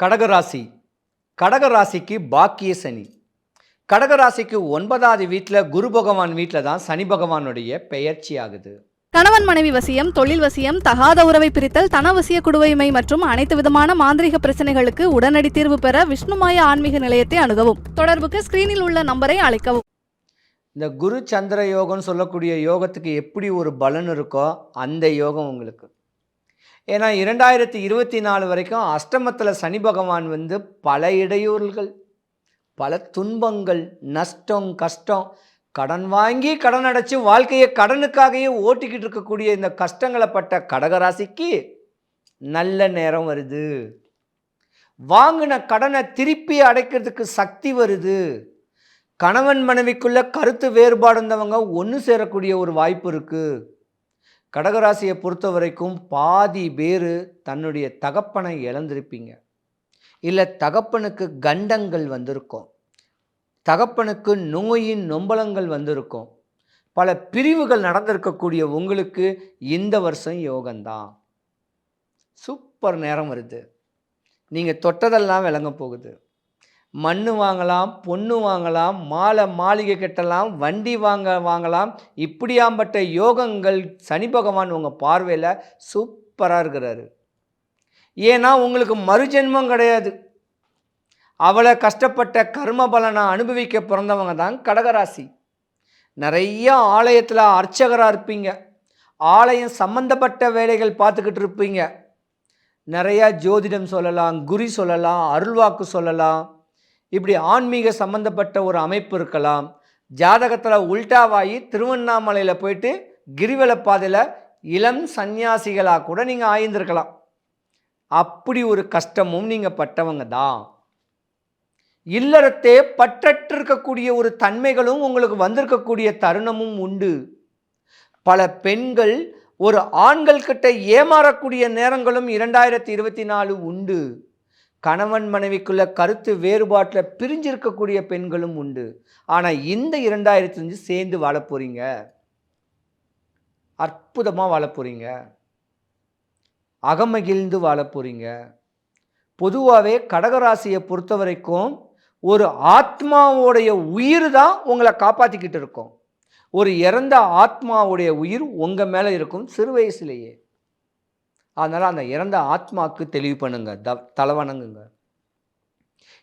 கடகராசி. கடகராசிக்கு பாக்கிய சனி. கடகராசிக்கு 9வது வீட்டில் குரு பகவான் வீட்டில் தான் சனி பகவானுடைய பெயர்ச்சி ஆகுது. கணவன் மனைவி வசியம், தொழில் வசியம், தகாத உறவை பிரித்தல், தனவசிய குடுவைமை மற்றும் அனைத்து விதமான மாந்திரிக பிரச்சனைகளுக்கு உடனடி தீர்வு பெற விஷ்ணுமாய ஆன்மீக நிலையத்தை அணுகவும். தொடர்புக்கு ஸ்கிரீனில் உள்ள நம்பரை அழைக்கவும். இந்த குரு சந்திர யோகம்னு சொல்லக்கூடிய யோகத்துக்கு எப்படி ஒரு பலன் இருக்கோ அந்த யோகம் உங்களுக்கு. ஏன்னா 2024 வரைக்கும் அஷ்டமத்தில் சனி பகவான் வந்து பல இடையூறுகள், பல துன்பங்கள், நஷ்டம், கஷ்டம், கடன் வாங்கி கடன் அடைச்சி வாழ்க்கையை கடனுக்காகவே ஓட்டிக்கிட்டு இருக்கக்கூடிய இந்த கஷ்டங்களை பட்ட கடகராசிக்கு நல்ல நேரம் வருது. வாங்கின கடனை திருப்பி அடைக்கிறதுக்கு சக்தி வருது. கணவன் மனைவிக்குள்ள கருத்து வேறுபாடு இருந்தவங்க ஒன்று சேரக்கூடிய ஒரு வாய்ப்பு இருக்குது. கடகராசியை பொறுத்த வரைக்கும் பாதி பேர் தன்னுடைய தகப்பனை இழந்திருப்பீங்க. இல்லை தகப்பனுக்கு கண்டங்கள் வந்திருக்கும், தகப்பனுக்கு நோயின் நொம்பலங்கள் வந்திருக்கும். பல பிரிவுகள் நடந்திருக்கக்கூடிய உங்களுக்கு இந்த வருஷம் யோகம்தான். சூப்பர் நேரம் வருது. நீங்கள் தொட்டதெல்லாம் விளங்க போகுது. மண்ணு வாங்கலாம், பொண்ணு வாங்கலாம், மாளிகை கட்டலாம், வண்டி வாங்கலாம். இப்படியாம்பட்ட யோகங்கள் சனி பகவான் உங்கள் பார்வையில் சூப்பராக இருக்கிறாரு. ஏன்னா உங்களுக்கு மறுஜென்மம் கிடையாது. அவளை கஷ்டப்பட்ட கர்ம பலனை அனுபவிக்க பிறந்தவங்க தான் கடகராசி. நிறைய ஆலயத்தில் அர்ச்சகராக இருப்பீங்க. ஆலயம் சம்பந்தப்பட்ட வேலைகள் பார்த்துக்கிட்டு இருப்பீங்க. நிறையா ஜோதிடம் சொல்லலாம், குறி சொல்லலாம், அருள்வாக்கு சொல்லலாம். இப்படி ஆன்மீக சம்பந்தப்பட்ட ஒரு அமைப்பு இருக்கலாம். ஜாதகத்தில் உல்டாவாகி திருவண்ணாமலையில் போயிட்டு கிரிவல பாதையில் இளம் சந்நியாசிகளாக கூட நீங்கள் ஆய்ந்திருக்கலாம். அப்படி ஒரு கஷ்டமும் நீங்கள் பட்டவங்க தான். இல்லறத்தே பற்றற்று இருக்கக்கூடிய ஒரு தன்மைகளும் உங்களுக்கு வந்திருக்கக்கூடிய தருணமும் உண்டு. பல பெண்கள் ஒரு ஆண்கள் கிட்ட ஏமாறக்கூடிய நேரங்களும் 2024 உண்டு. கணவன் மனைவிக்குள்ள கருத்து வேறுபாட்டில் பிரிஞ்சிருக்கக்கூடிய பெண்களும் உண்டு. ஆனால் இந்த 2005 சேர்ந்து வாழ போகிறீங்க. அற்புதமாக வாழ போகிறீங்க. அகமகிழ்ந்து வாழ போகிறீங்க. பொதுவாகவே கடகராசியை பொறுத்த வரைக்கும் ஒரு ஆத்மாவோடைய உயிர் தான் உங்களை காப்பாற்றிக்கிட்டு இருக்கும். ஒரு இறந்த ஆத்மாவுடைய உயிர் உங்கள் மேலே இருக்கும் சிறு வயசுலேயே. அதனால் அந்த இறந்த ஆத்மாவுக்கு தெளிவு பண்ணுங்க, தலவணங்குங்க.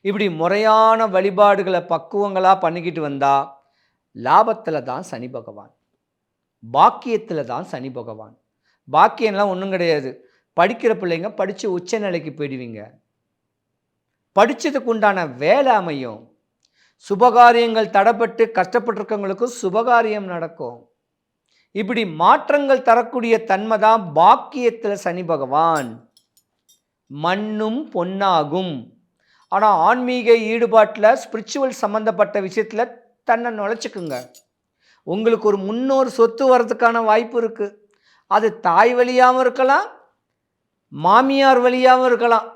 இப்படி முறையான வழிபாடுகளை பக்குவங்களாக பண்ணிக்கிட்டு வந்தால் லாபத்தில் தான் சனி பகவான், பாக்கியத்தில் தான் சனி பகவான். பாக்கியம்லாம் ஒன்றும் கிடையாது. படிக்கிற பிள்ளைங்க படித்து உச்ச நிலைக்கு போயிடுவீங்க. படித்ததுக்கு உண்டான வேலை அமையும். சுபகாரியங்கள் தடைப்பட்டு கஷ்டப்பட்டிருக்கவங்களுக்கு சுபகாரியம் நடக்கும். இப்படி மாற்றங்கள் தரக்கூடிய தன்மை தான் பாக்கியத்தில் சனி பகவான். மண்ணும் பொன்னாகும். ஆனால் ஆன்மீக ஈடுபாட்டில் ஸ்பிரிச்சுவல் சம்மந்தப்பட்ட விஷயத்தில் தன்னை நுழைச்சிக்குங்க. உங்களுக்கு ஒரு முன்னோர் சொத்து வர்றதுக்கான வாய்ப்பு இருக்குது. அது தாய் வழியாகவும் இருக்கலாம், மாமியார் வழியாகவும் இருக்கலாம்.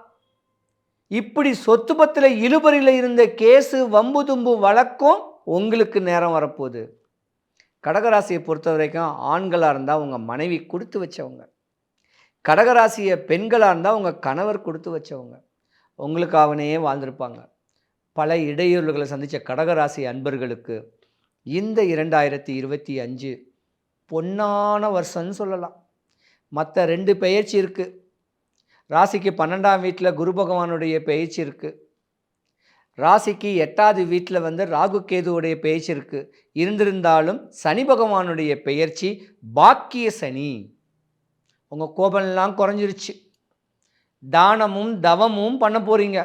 இப்படி சொத்து பத்தில் இழுபறியில் இருந்த கேஸு வம்பு தும்பு வழக்கும் உங்களுக்கு நேரம் வரப்போகுது. கடகராசியை பொறுத்த வரைக்கும் ஆண்களாக இருந்தால் உங்கள் மனைவி கொடுத்து வச்சவங்க. கடகராசியை பெண்களாக இருந்தால் உங்கள் கணவர் கொடுத்து வச்சவங்க. உங்களுக்கு அவனே வாழ்ந்திருப்பாங்க. பல இடையூறுகளை சந்தித்த கடகராசி அன்பர்களுக்கு இந்த 2025 பொன்னான வருஷம்னு சொல்லலாம். மற்ற 2 பெயர்ச்சி இருக்குது. ராசிக்கு 12ஆம் வீட்டில் குரு பகவானுடைய பெயர்ச்சி இருக்குது. ராசிக்கு 8வது வீட்டில் வந்து ராகு கேதுவுடைய பெயர்ச்சி இருக்குது. இருந்திருந்தாலும் சனி பகவானுடைய பெயர்ச்சி பாக்கிய சனி. உங்கள் கோபம்லாம் குறைஞ்சிருச்சு. தானமும் தவமும் பண்ண போகிறீங்க.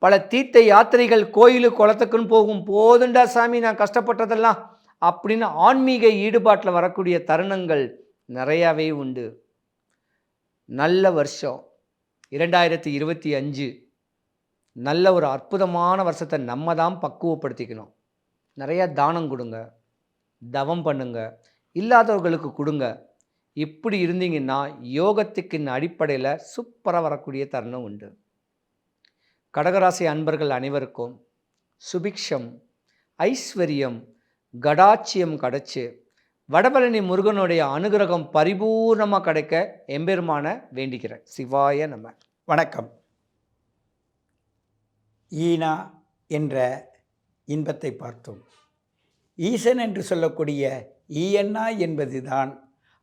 பல தீர்த்த யாத்திரைகள் கோயிலு குளத்துக்குன்னு போகும். போதுண்டா சாமி நான் கஷ்டப்பட்டதெல்லாம் அப்படின்னு ஆன்மீக ஈடுபாட்டில் வரக்கூடிய தருணங்கள் நிறையாவே உண்டு. நல்ல வருஷம் 2025. நல்ல ஒரு அற்புதமான வருஷத்தை நம்ம தான் பக்குவப்படுத்திக்கணும். நிறையா தானம் கொடுங்க, தவம் பண்ணுங்க, இல்லாதவர்களுக்கு கொடுங்க. இப்படி இருந்தீங்கன்னா யோகத்துக்கு அடிப்படையில் சூப்பராக வரக்கூடிய தருணம் உண்டு. கடகராசி அன்பர்கள் அனைவருக்கும் சுபிக்ஷம், ஐஸ்வர்யம், கடாட்சியம் கிடைச்சு வடபழனி முருகனுடைய அனுகிரகம் பரிபூர்ணமாக கிடைக்க எம்பெருமான வேண்டிக்கிறேன். சிவாய நம. வணக்கம். ஈனா என்ற இன்பத்தை பார்த்தோம். ஈசன் என்று சொல்லக்கூடிய ஈயன்னா என்பது தான்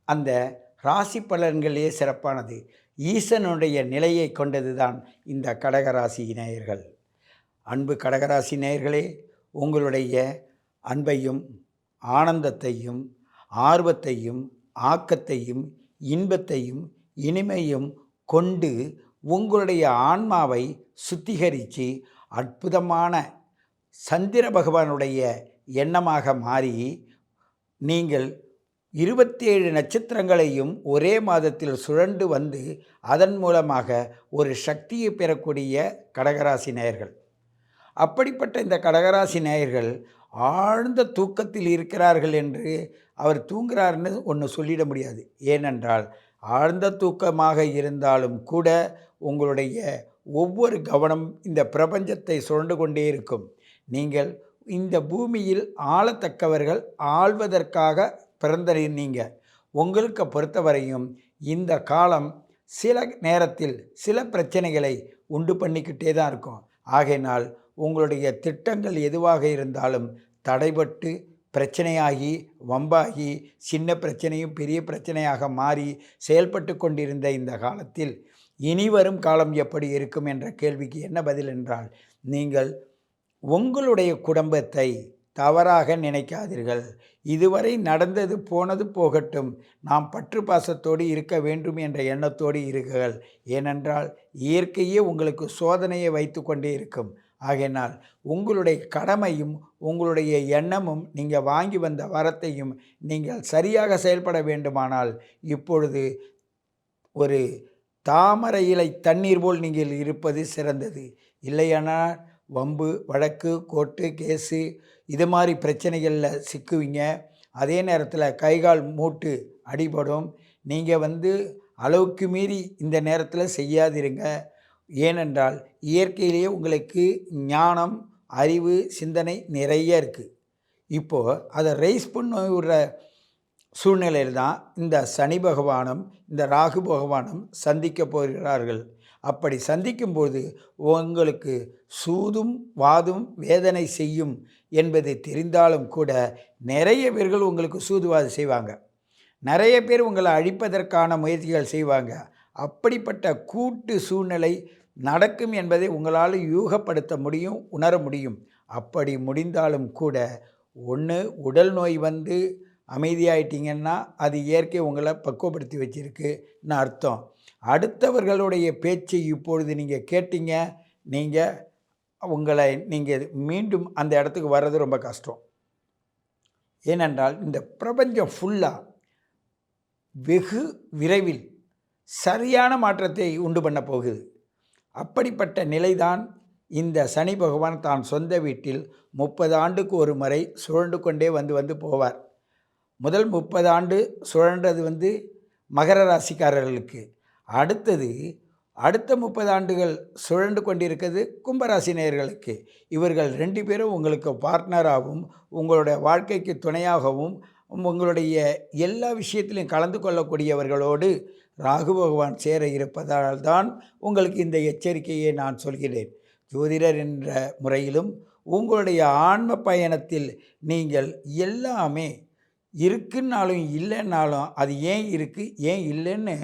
அந்த ராசி பலன்களே சிறப்பானது. ஈசனுடைய நிலையை கொண்டது தான் இந்த கடகராசி நேயர்கள். அன்பு கடகராசி நேயர்களே, உங்களுடைய அன்பையும் ஆனந்தத்தையும் ஆர்வத்தையும் ஆக்கத்தையும் இன்பத்தையும் இனிமையும் கொண்டு உங்களுடைய ஆன்மாவை சுத்திகரித்து அற்புதமான சந்திர பகவானுடைய எண்ணமாக மாறி நீங்கள் 27 நட்சத்திரங்களையும் ஒரே மாதத்தில் சுழன்று வந்து அதன் மூலமாக ஒரு சக்தியை பெறக்கூடிய கடகராசி நேயர்கள். அப்படிப்பட்ட இந்த கடகராசி நேயர்கள் ஆழ்ந்த தூக்கத்தில் இருக்கிறார்கள் என்று அவர் தூங்குகிறார்னு ஒன்று சொல்லிட முடியாது. ஏனென்றால் ஆழ்ந்த தூக்கமாக இருந்தாலும் கூட உங்களுடைய ஒவ்வொரு கவனம் இந்த பிரபஞ்சத்தை சுழண்டு கொண்டே இருக்கும். நீங்கள் இந்த பூமியில் ஆளத்தக்கவர்கள், ஆள்வதற்காக பிறந்த நீங்கள். உங்களுக்கு பொறுத்தவரையும் இந்த காலம் சில நேரத்தில் சில பிரச்சனைகளை உண்டு பண்ணிக்கிட்டே தான் இருக்கும். ஆகையினால் உங்களுடைய திட்டங்கள் எதுவாக இருந்தாலும் தடைபட்டு பிரச்சனையாகி வம்பாகி சின்ன பிரச்சனையும் பெரிய பிரச்சனையாக மாறி செயல்பட்டு கொண்டிருந்த இந்த காலத்தில் இனி வரும் காலம் எப்படி இருக்கும் என்ற கேள்விக்கு என்ன பதில் என்றால், நீங்கள் உங்களுடைய குடும்பத்தை தவறாக நினைக்காதீர்கள். இதுவரை நடந்தது போனது போகட்டும், நாம் பற்று பாசத்தோடு இருக்க வேண்டும் என்ற எண்ணத்தோடு இருக்குங்கள். ஏனென்றால் இயற்கையே உங்களுக்கு சோதனையை வைத்து கொண்டே இருக்கும். ஆகையினால் உங்களுடைய கடமையும் உங்களுடைய எண்ணமும் நீங்கள் வாங்கி வந்த வரத்தையும் நீங்கள் சரியாக செயல்பட வேண்டுமானால் இப்பொழுது ஒரு தாமரை இலை தண்ணீர் போல் நீங்கள் இருப்பது சிறந்தது. இல்லையானால் வம்பு வழக்கு கோர்ட்டு கேஸு இது மாதிரி பிரச்சனைகளில் சிக்குவீங்க. அதே நேரத்தில் கைகால் மூட்டு அடிபடும். நீங்கள் அளவுக்கு மீறி இந்த நேரத்தில் செய்யாதிருங்க. ஏனென்றால் இயற்கையிலேயே உங்களுக்கு ஞானம் அறிவு சிந்தனை நிறைய இருக்குது. இப்போது அதை ரைஸ் பண்ணுற சூழ்நிலையில் தான் இந்த சனி பகவானும் இந்த ராகு பகவானும் சந்திக்க போகிறார்கள். அப்படி சந்திக்கும்போது உங்களுக்கு சூதும் வாதும் வேதனை செய்யும் என்பது தெரிந்தாலும் கூட நிறைய பேர்கள் உங்களுக்கு சூதுவாது செய்வாங்க. நிறைய பேர் உங்களை அழிப்பதற்கான முயற்சிகள் செய்வாங்க. அப்படிப்பட்ட கூட்டு சூழ்நிலை நடக்கும் என்பதை உங்களால் யூகப்படுத்த முடியும், உணர முடியும். அப்படி முடிந்தாலும் கூட ஒன்று உடல் நோய் அமைதியாயிட்டீங்கன்னா அது இயற்கை உங்களை பக்குவப்படுத்தி வச்சுருக்குன்னு அர்த்தம். அடுத்தவர்களுடைய பேச்சை இப்பொழுது நீங்கள் கேட்டீங்க, நீங்கள் மீண்டும் அந்த இடத்துக்கு வர்றது ரொம்ப கஷ்டம். ஏனென்றால் இந்த பிரபஞ்சம் ஃபுல்லாக வெகு விரைவில் சரியான மாற்றத்தை உண்டு பண்ண போகுது. அப்படிப்பட்ட நிலைதான் இந்த சனி பகவான் தான் சொந்த வீட்டில் 30 ஆண்டுக்கு ஒரு முறை சுழண்டு கொண்டே வந்து போவார். முதல் 30 ஆண்டு சுழன்றது மகர ராசிக்காரர்களுக்கு. அடுத்த 30 ஆண்டுகள் சுழண்டு கொண்டிருக்கிறது கும்பராசி நேயர்களுக்கு. இவர்கள் 2 பேரும் உங்களுக்கு பார்ட்னராகவும் உங்களுடைய வாழ்க்கைக்கு துணையாகவும் உங்களுடைய எல்லா விஷயத்திலையும் கலந்து கொள்ளக்கூடியவர்களோடு ராகு பகவான் சேர இருப்பதால் தான் உங்களுக்கு இந்த எச்சரிக்கையை நான் சொல்கிறேன். ஜோதிடர் என்ற முறையிலும் உங்களுடைய ஆன்ம பயணத்தில் நீங்கள் எல்லாமே இருக்குன்னாலும் இல்லைன்னாலும் அது ஏன் இருக்குது ஏன் இல்லைன்னு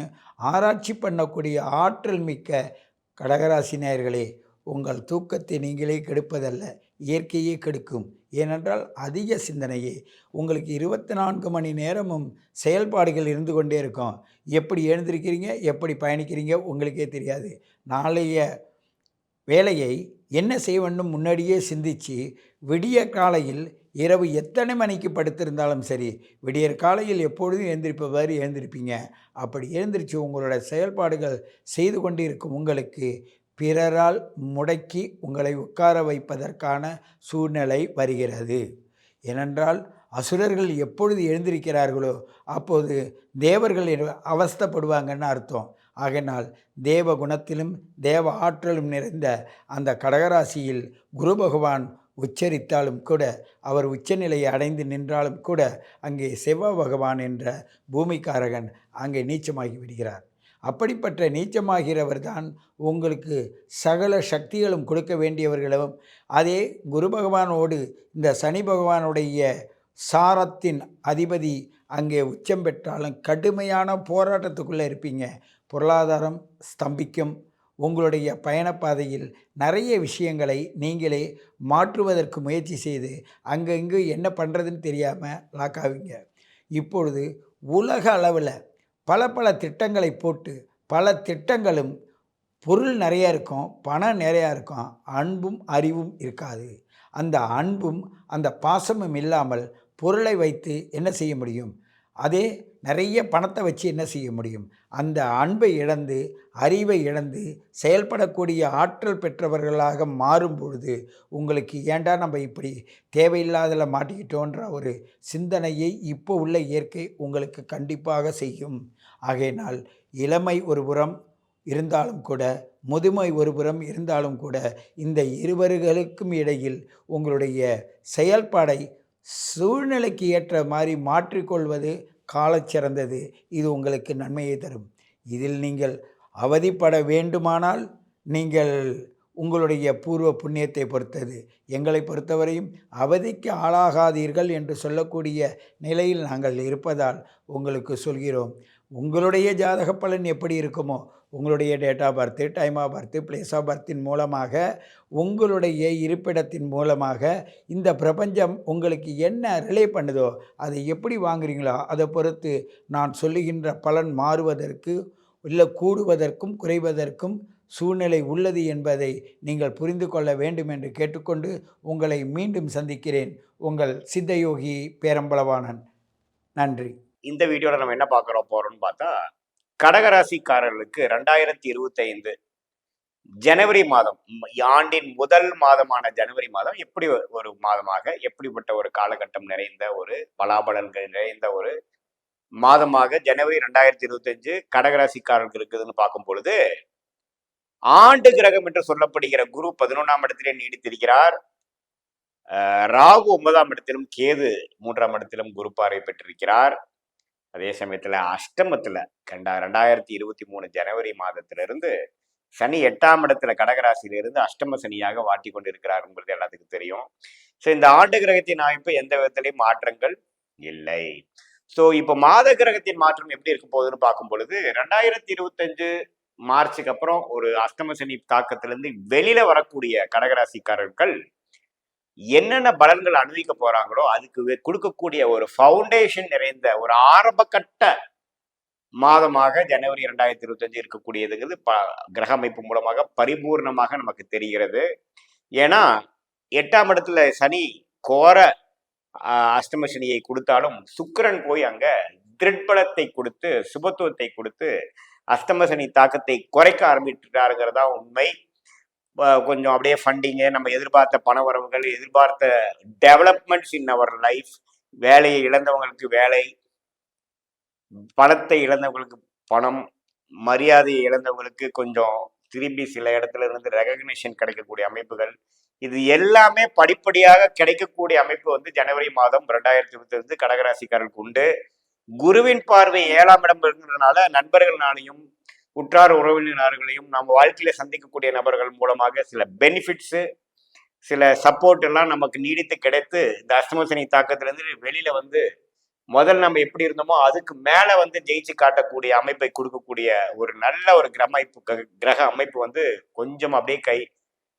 ஆராய்ச்சி பண்ணக்கூடிய ஆற்றல் மிக்க கடகராசி நேயர்களே, உங்கள் தூக்கத்தை நீங்களே கெடுப்பதல்ல, இயற்கையே கெடுக்கும். ஏனென்றால் அதிக சிந்தனையே உங்களுக்கு 24 மணி நேரமும் செயல்பாடுகள் இருந்து கொண்டே இருக்கும். எப்படி எழுந்திருக்கிறீங்க, எப்படி பயணிக்கிறீங்க உங்களுக்கே தெரியாது. நாளைய வேலையை என்ன செய்ய வேண்டும் முன்னாடியே சிந்தித்து விடிய காலையில் இரவு எத்தனை மணிக்கு படுத்திருந்தாலும் சரி விடியற் காலையில் எப்பொழுதும் எழுந்திருப்பவாறு எழுந்திருப்பீங்க. அப்படி எழுந்திரிச்சு உங்களோட செயல்பாடுகள் செய்து கொண்டிருக்கும் உங்களுக்கு பிறரால் முடக்கி உங்களை உட்கார வைப்பதற்கான சூழ்நிலை வருகிறது. ஏனென்றால் அசுரர்கள் எப்பொழுது எழுந்திருக்கிறார்களோ அப்போது தேவர்கள் அவஸ்தைப்படுவாங்கன்னு அர்த்தம். ஆகையினால் தேவ குணத்திலும் தேவ ஆற்றலும் நிறைந்த அந்த கடகராசியில் குரு பகவான் உச்சரித்தாலும் கூட, அவர் உச்சநிலையை அடைந்து நின்றாலும் கூட அங்கே செவ்வாய் பகவான் என்ற பூமிக்காரகன் அங்கே நீச்சமாகி விடுகிறார். அப்படிப்பட்ட நீச்சமாகிறவர் தான் உங்களுக்கு சகல சக்திகளும் கொடுக்க வேண்டியவர்களும். அதே குரு பகவானோடு இந்த சனி பகவானுடைய சாரத்தின் அதிபதி அங்கே உச்சம் பெற்றாலும் கடுமையான போராட்டத்துக்குள்ளே இருப்பீங்க. பொருளாதாரம் ஸ்தம்பிக்கும். உங்களுடைய பயணப்பாதையில் நிறைய விஷயங்களை நீங்களே மாற்றுவதற்கு முயற்சி செய்து அங்கங்கு என்ன பண்ணுறதுன்னு தெரியாமல் லாக் ஆவீங்க. இப்பொழுது உலக அளவில் பல பல திட்டங்களை போட்டு பல திட்டங்களும் பொருள் நிறையா இருக்கும், பணம் நிறையா இருக்கும், அன்பும் அறிவும் இருக்காது. அந்த அன்பும் அந்த பாசமும் இல்லாமல் பொருளை வைத்து என்ன செய்ய முடியும்? அதே நிறைய பணத்தை வச்சு என்ன செய்ய முடியும்? அந்த அன்பை இழந்து அறிவை இழந்து செயல்படக்கூடிய ஆற்றல் பெற்றவர்களாக மாறும் பொழுது உங்களுக்கு ஏண்டா நம்ம இப்படி தேவையில்லாததில் மாட்டிக்கிட்டோன்ற ஒரு சிந்தனையை இப்போ உள்ள இயற்கை உங்களுக்கு கண்டிப்பாக செய்யும். ஆகையினால் இளமை ஒரு புறம் இருந்தாலும் கூட முதுமை ஒரு புறம் இருந்தாலும் கூட இந்த இருவர்களுக்கும் இடையில் உங்களுடைய செயல்பாடை சூழ்நிலைக்கு ஏற்ற மாதிரி மாற்றிக்கொள்வது காலச்சிறந்தது. இது உங்களுக்கு நன்மையை தரும். இதில் நீங்கள் அவதிப்பட வேண்டுமானால் நீங்கள் உங்களுடைய பூர்வ புண்ணியத்தை பொறுத்தது. எங்களை பொறுத்தவரையும் அவதிக்கு ஆளாகாதீர்கள் என்று சொல்லக்கூடிய நிலையில் நாங்கள் இருப்பதால் உங்களுக்கு சொல்கிறோம். உங்களுடைய ஜாதக பலன் எப்படி இருக்குமோ, உங்களுடைய date of birth, time of birth, place of பர்த்தின் மூலமாக, உங்களுடைய இருப்பிடத்தின் மூலமாக இந்த பிரபஞ்சம் உங்களுக்கு என்ன ரிலே பண்ணுதோ அதை எப்படி வாங்குறீங்களோ அதை பொறுத்து நான் சொல்லுகின்ற பலன் மாறுவதற்கு இல்லை கூடுவதற்கும் குறைவதற்கும் சூழ்நிலை உள்ளது என்பதை நீங்கள் புரிந்து கொள்ள வேண்டும் என்று கேட்டுக்கொண்டு உங்களை மீண்டும் சந்திக்கிறேன். உங்கள் சித்தயோகி பேரம்பலவாணன். நன்றி. இந்த வீடியோவில் நம்ம என்ன போறோம்னு பார்த்தா, கடகராசிக்காரர்களுக்கு 2025 ஜனவரி மாதம், ஆண்டின் முதல் மாதமான ஜனவரி மாதம் எப்படி ஒரு மாதமாக, எப்படிப்பட்ட ஒரு காலகட்டம் நிறைந்த ஒரு பலாபலன்கள் நிறைந்த ஒரு மாதமாக ஜனவரி 2025 கடகராசிக்காரர்களுக்கு இருக்குதுன்னு பார்க்கும் பொழுது, ஆண்டு கிரகம் என்று சொல்லப்படுகிற குரு 11ஆம் இடத்திலே நீடித்திருக்கிறார். ராகு 9ஆம் இடத்திலும் கேது 3ஆம் இடத்திலும் குரு பார்வை பெற்றிருக்கிறார். அதே சமயத்துல அஷ்டமத்துல 2023 ஜனவரி மாதத்திலிருந்து சனி 8ஆம் இடத்துல கடகராசியிலிருந்து அஷ்டம சனியாக வாட்டி கொண்டிருக்கிறாருங்கிறது எல்லாத்துக்கும் தெரியும். ஸோ இந்த ஆண்டு கிரகத்தின் அமைப்பு எந்த விதத்திலையும் மாற்றங்கள் இல்லை. ஸோ இப்போ மாத கிரகத்தின் மாற்றம் எப்படி இருக்க போகுதுன்னு பார்க்கும் பொழுது, 2025 மார்ச்சுக்கு அப்புறம் ஒரு அஷ்டம சனி தாக்கத்திலிருந்து வெளியில வரக்கூடிய கடகராசிக்காரர்கள் என்னென்ன பலன்கள் அனுபவிக்க போறாங்களோ அதுக்கு கொடுக்கக்கூடிய ஒரு ஃபவுண்டேஷன் நிறைந்த ஒரு ஆரம்பகட்ட மாதமாக ஜனவரி 2025 இருக்கக்கூடியதுங்கிறது கிரக அமைப்பு மூலமாக பரிபூர்ணமாக நமக்கு தெரிகிறது. ஏன்னா 8ஆம் இடத்துல சனி கோர அஷ்டம சனியை கொடுத்தாலும் சுக்கிரன் போய் அங்க திருட்பலத்தை கொடுத்து சுபத்துவத்தை கொடுத்து அஷ்டம சனி தாக்கத்தை குறைக்க ஆரம்பிட்டுட்டாருங்கிறதா உண்மை. கொஞ்சம் அப்படியே ஃபண்டிங்கு, நம்ம எதிர்பார்த்த பண வரவுகள், எதிர்பார்த்த டெவலப்மெண்ட்ஸ் இன் அவர் லைஃப், வேலையை இழந்தவங்களுக்கு வேலை, பணத்தை இழந்தவங்களுக்கு பணம், மரியாதையை இழந்தவங்களுக்கு கொஞ்சம் திரும்பி சில இடத்துல இருந்து ரெகக்னிஷன் கிடைக்கக்கூடிய அமைப்புகள், இது எல்லாமே படிப்படியாக கிடைக்கக்கூடிய அமைப்பு வந்து ஜனவரி மாதம் 2025 கடகராசிக்காரர்களுக்கு உண்டு. குருவின் பார்வை 7ஆம் இடம் இருக்கிறதுனால நண்பர்களாலையும் உற்றார் உறவினர்களையும் நம்ம வாழ்க்கையில சந்திக்கக்கூடிய நபர்கள் மூலமாக சில பெனிஃபிட்ஸு, சில சப்போர்ட் எல்லாம் நமக்கு நீடித்து கிடைத்து இந்த அஷ்டம சனி தாக்கத்திலிருந்து வெளியில வந்து முதல் நம்ம எப்படி இருந்தோமோ அதுக்கு மேல வந்து ஜெயிச்சு காட்டக்கூடிய அமைப்பை கொடுக்கக்கூடிய ஒரு நல்ல ஒரு கிரக அமைப்பு வந்து கொஞ்சம் அப்படியே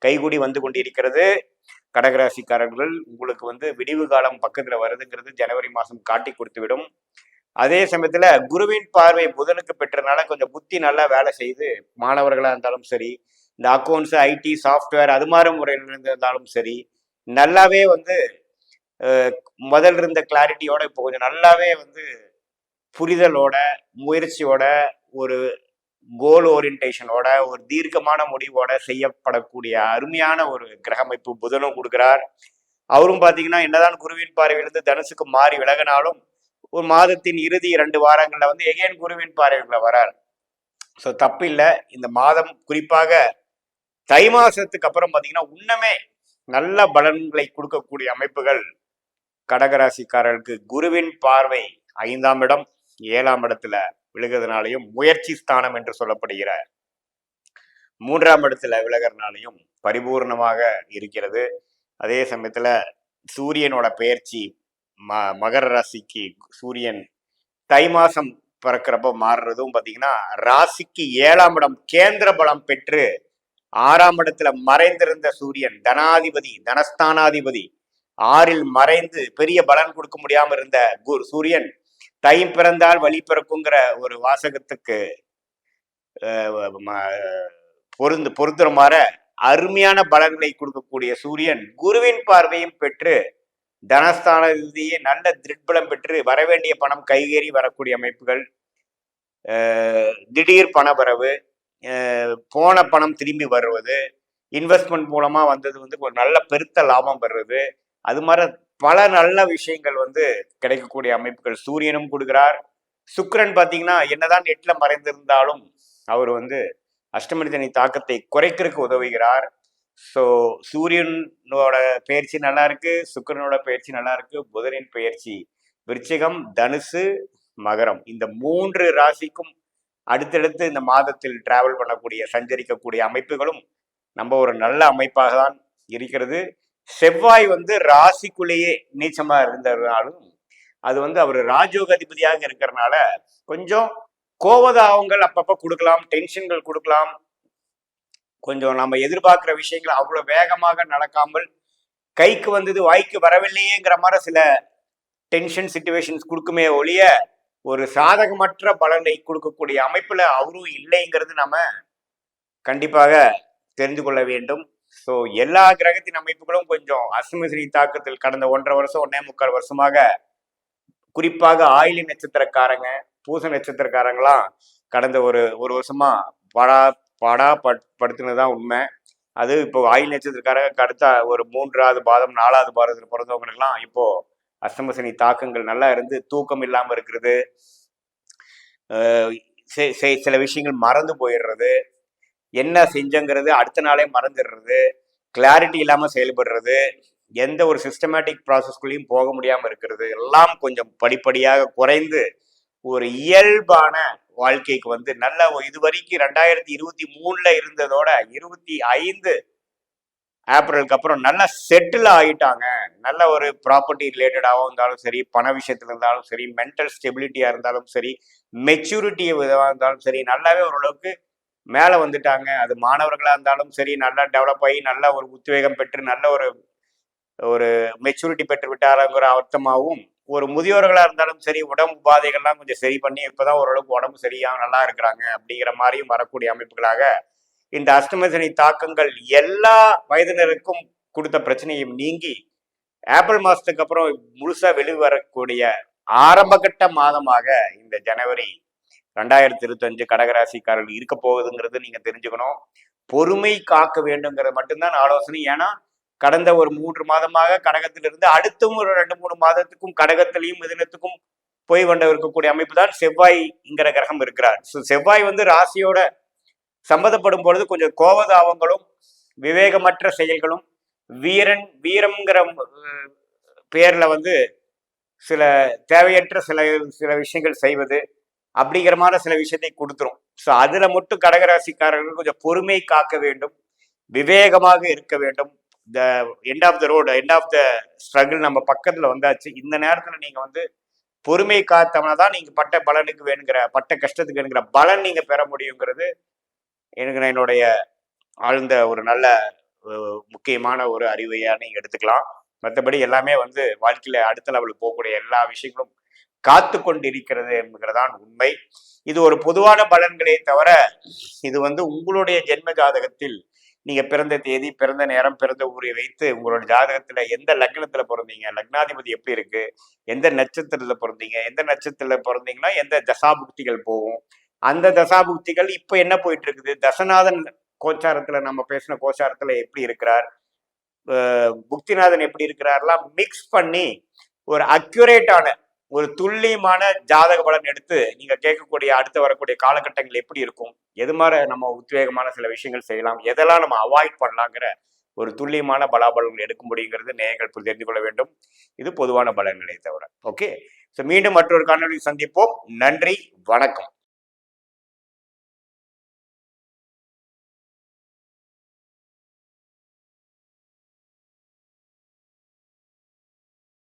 கைகூடி வந்து கொண்டிருக்கிறது. கடகராசிக்காரர்கள் உங்களுக்கு வந்து விடிவு காலம் பக்கத்துல வருதுங்கிறது ஜனவரி மாதம் காட்டி கொடுத்து விடும். அதே சமயத்துல குருவின் பார்வை புதனுக்கு பெற்றனால கொஞ்சம் புத்தி நல்லா வேலை செய்து, மாணவர்களா இருந்தாலும் சரி, இந்த அக்கௌண்ட்ஸ், ஐடி, சாஃப்ட்வேர் அது மாதிரி முறையில் இருந்தாலும் சரி, நல்லாவே வந்து முதல்ல இருந்த கிளாரிட்டியோட இப்போ கொஞ்சம் நல்லாவே வந்து புரிதலோட, முயற்சியோட, ஒரு கோல் ஓரியன்டேஷனோட, ஒரு தீர்க்கமான முடிவோட செய்யப்படக்கூடிய அருமையான ஒரு கிரக அமைப்பு புதனும் கொடுக்கிறார். அவரும் பார்த்தீங்கன்னா என்னதான் குருவின் பார்வையிலிருந்து தனுசுக்கு மாறி விலகினாலும் ஒரு மாதத்தின் இறுதி 2 வாரங்கள்ல வந்து எகேன் குருவின் பார்வைகளை வரார். ஸோ தப்பு இல்லை. இந்த மாதம் குறிப்பாக தை மாசத்துக்கு அப்புறம் பார்த்தீங்கன்னா இன்னமே நல்ல பலன்களை கொடுக்கக்கூடிய அமைப்புகள் கடகராசிக்காரர்களுக்கு. குருவின் பார்வை 5ஆம் இடம், 7ஆம் இடத்துல விழுகிறதுனாலையும், முயற்சி ஸ்தானம் என்று சொல்லப்படுகிற 3ஆம் இடத்துல விலகிறதுனாலையும் பரிபூர்ணமாக இருக்கிறது. அதே சமயத்துல சூரியனோட பெயர்ச்சி மகர ராசிக்கு சூரியன் தை மாசம் பிறக்கிறப்ப மாறுறதும் பார்த்தீங்கன்னா ராசிக்கு 7ஆம் இடம் கேந்திர பலம் பெற்று 6ஆம் இடத்துல மறைந்திருந்த சூரியன் தனாதிபதி தனஸ்தானாதிபதி 6ல் மறைந்து பெரிய பலன் கொடுக்க முடியாம இருந்த சூரியன் தை பிறந்தால் வழி பிறக்குங்கிற ஒரு வாசகத்துக்கு பொருந்துற அருமையான பலன்களை கொடுக்கக்கூடிய சூரியன் குருவின் பார்வையும் பெற்று தனஸ்தான ரீதியே நல்ல திருட்பலம் பெற்று வரவேண்டிய பணம் கைகேறி வரக்கூடிய அமைப்புகள், திடீர் பணவரவு, போன பணம் திரும்பி வருவது, இன்வெஸ்ட்மெண்ட் மூலமா வந்தது வந்து ஒரு நல்ல பெருத்த லாபம் பெறுறது, அது மாதிரி பல நல்ல விஷயங்கள் வந்து கிடைக்கக்கூடிய அமைப்புகள் சூரியனும் கொடுக்கிறார். சுக்கிரன் பார்த்தீங்கன்னா என்னதான் 8ல் மறைந்திருந்தாலும் அவர் வந்து அஷ்டமனிதனி தாக்கத்தை குறைக்கிறதுக்கு உதவுகிறார். ஸோ சூரியனோட பயிற்சி நல்லா இருக்கு, சுக்கிரனோட பயிற்சி நல்லா இருக்கு, புதனின் பயிற்சி விருச்சிகம், தனுசு, மகரம் இந்த 3 ராசிக்கும் அடுத்தடுத்து இந்த மாதத்தில் டிராவல் பண்ணக்கூடிய சஞ்சரிக்கக்கூடிய அமைப்புகளும் நம்ம ஒரு நல்ல அமைப்பாக தான் இருக்கிறது. செவ்வாய் வந்து ராசிக்குள்ளேயே நீச்சமா இருந்ததுனாலும் அது வந்து அவர் ராஜயோக அதிபதியாக இருக்கிறதுனால கொஞ்சம் கோவதாவங்கள் அப்பப்போ கொடுக்கலாம், டென்ஷன்கள் கொடுக்கலாம், கொஞ்சம் நம்ம எதிர்பார்க்கிற விஷயங்கள் அவ்வளவு வேகமாக நடக்காமல் கைக்கு வந்தது வாய்க்கு வரவில்லையேங்கிற மாதிரி சில டென்ஷன் சிச்சுவேஷன்ஸ் கொடுக்குமே ஒழிய ஒரு சாதகமற்ற பலனை கொடுக்கக்கூடிய அமைப்புல அவரும் இல்லைங்கிறது நம்ம கண்டிப்பாக தெரிந்து கொள்ள வேண்டும். ஸோ எல்லா கிரகத்தின் அமைப்புகளும் கொஞ்சம் அஷ்டமசனி தாக்கத்தில் கடந்த 1.5 வருஷம் 1.25 வருஷமாக குறிப்பாக ஆயிலி நட்சத்திரக்காரங்க, பூச நட்சத்திரக்காரங்களாம் கடந்த ஒரு வருஷமா படுத்துனதுதான் உண்மை. அது இப்போ ஆயில் நட்சத்திரக்காரங்க அடுத்த ஒரு 3ஆவது பாதம் 4ஆவது பாதத்தில் பிறந்தவங்களுக்கெல்லாம் இப்போ அஷ்டமசனி தாக்கங்கள் நல்லா இருந்து தூக்கம் இல்லாமல் இருக்கிறது, சில விஷயங்கள் மறந்து போயிடுறது, என்ன செஞ்சங்கிறது அடுத்த நாளே மறந்துடுறது, கிளாரிட்டி இல்லாமல் செயல்படுறது, எந்த ஒரு சிஸ்டமேட்டிக் ப்ராசஸ்குள்ளேயும் போக முடியாமல் இருக்கிறது எல்லாம் கொஞ்சம் படிப்படியாக குறைந்து ஒரு இயல்பான வாழ்க்கைக்கு வந்து நல்ல இது வரைக்கும் 2023ல் இருந்ததோட 25 ஏப்ரலுக்கு அப்புறம் நல்லா செட்டில் ஆகிட்டாங்க. நல்ல ஒரு ப்ராப்பர்ட்டி ரிலேட்டடாகவும் இருந்தாலும் சரி, பண விஷயத்துல இருந்தாலும் சரி, மென்டல் ஸ்டெபிலிட்டியா இருந்தாலும் சரி, மெச்சூரிட்டி இதாக இருந்தாலும் சரி, நல்லாவே ஓரளவுக்கு மேலே வந்துட்டாங்க. அது மாணவர்களாக இருந்தாலும் சரி நல்லா டெவலப் ஆகி நல்ல ஒரு உத்வேகம் பெற்று நல்ல ஒரு மெச்சூரிட்டி பெற்று விட்டாருங்கிற அர்த்தமாகவும், ஒரு முதியோர்களாக இருந்தாலும் சரி உடம்பு உபாதைகள்லாம் கொஞ்சம் சரி பண்ணி இப்போதான் ஓரளவுக்கு உடம்பு சரியாக நல்லா இருக்கிறாங்க அப்படிங்கிற மாதிரியும் வரக்கூடிய அமைப்புகளாக இந்த அஷ்டமசனி தாக்கங்கள் எல்லா வயதினருக்கும் கொடுத்த பிரச்சனையும் நீங்கி ஏப்ரல் மாதத்துக்கு அப்புறம் முழுசா வெளிவரக்கூடிய ஆரம்பகட்ட மாதமாக இந்த ஜனவரி 2025 கடகராசிக்காரர்கள் இருக்க போகுதுங்கிறது நீங்க தெரிஞ்சுக்கணும். பொறுமை காக்க வேண்டுங்கிறது மட்டும்தான் ஆலோசனை. ஏன்னா கடந்த ஒரு 3 மாதமாக கடகத்திலிருந்து அடுத்தும் ஒரு 2-3 மாதத்துக்கும் கடகத்திலையும் மிதுனத்துக்கும் போய் கொண்டு இருக்கக்கூடிய அமைப்பு தான் செவ்வாய்ங்கிற கிரகம் இருக்கிறார். ஸோ செவ்வாய் வந்து ராசியோட சம்மந்தப்படும் பொழுது கொஞ்சம் கோபதாபங்களும் விவேகமற்ற செயல்களும் வீரம்ங்கிற பேர்ல வந்து சில தேவையற்ற சில விஷயங்கள் செய்வது அப்படிங்கிற மாதிரி சில விஷயத்தை கொடுத்துரும். ஸோ அதுல மட்டும் கடகராசிக்காரர்கள் கொஞ்சம் பொறுமை காக்க வேண்டும், விவேகமாக இருக்க வேண்டும். The end of the road, end of the struggle நம்ம பக்கத்துல வந்தாச்சு. இந்த நேரத்துல நீங்க வந்து பொறுமை காத்தவனா தான் நீங்க பட்ட பலனுக்கு வேணுங்கிற பட்ட கஷ்டத்துக்கு வேணுங்கிற பலன் நீங்க பெற முடியுங்கிறது எனக்கு என்னுடைய ஆழ்ந்த ஒரு நல்ல முக்கியமான ஒரு அறிவையா நீங்க எடுத்துக்கலாம். மற்றபடி எல்லாமே வந்து வாழ்க்கையில அடுத்த லெவலுக்கு போகக்கூடிய எல்லா விஷயங்களும் காத்து கொண்டு இருக்கிறது என்கிறதான் உண்மை. இது ஒரு பொதுவான பலன்களே தவிர இது வந்து உங்களுடைய ஜென்ம ஜாதகத்தில் நீங்க பிறந்த தேதி, பிறந்த நேரம், பிறந்த ஊரை வைத்து உங்களோட ஜாதகத்துல எந்த லக்னத்துல பிறந்தீங்க, லக்னாதிபதி எப்படி இருக்கு, எந்த நட்சத்திரத்துல பிறந்தீங்க, எந்த நட்சத்திரத்துல பிறந்தீங்கன்னா எந்த தசாபுக்திகள் போகும், அந்த தசாபுக்திகள் இப்ப என்ன போயிட்டு இருக்குது, தசநாதன் கோச்சாரத்துல நம்ம பேசின கோச்சாரத்துல எப்படி இருக்கிறார், புக்திநாதன் எப்படி இருக்கிறார்லாம் மிக்ஸ் பண்ணி ஒரு அக்யூரேட்டான ஒரு துல்லியமான ஜாதக பலன் எடுத்து நீங்க கேட்கக்கூடிய அடுத்து வரக்கூடிய காலகட்டங்கள் எப்படி இருக்கும், எது மாதிரி நம்ம உத்வேகமான சில விஷயங்கள் செய்யலாம், எதெல்லாம் நம்ம அவாய்ட் பண்ணலாங்கிற ஒரு துல்லியமான பலாபலன்கள் எடுக்க முடியுங்கிறது நேயர்கள் தெரிந்து கொள்ள வேண்டும். இது பொதுவான பலன்களை தவிர. ஓகே, ஸோ மீண்டும் மற்றொரு காணொலி சந்திப்போம். நன்றி, வணக்கம்.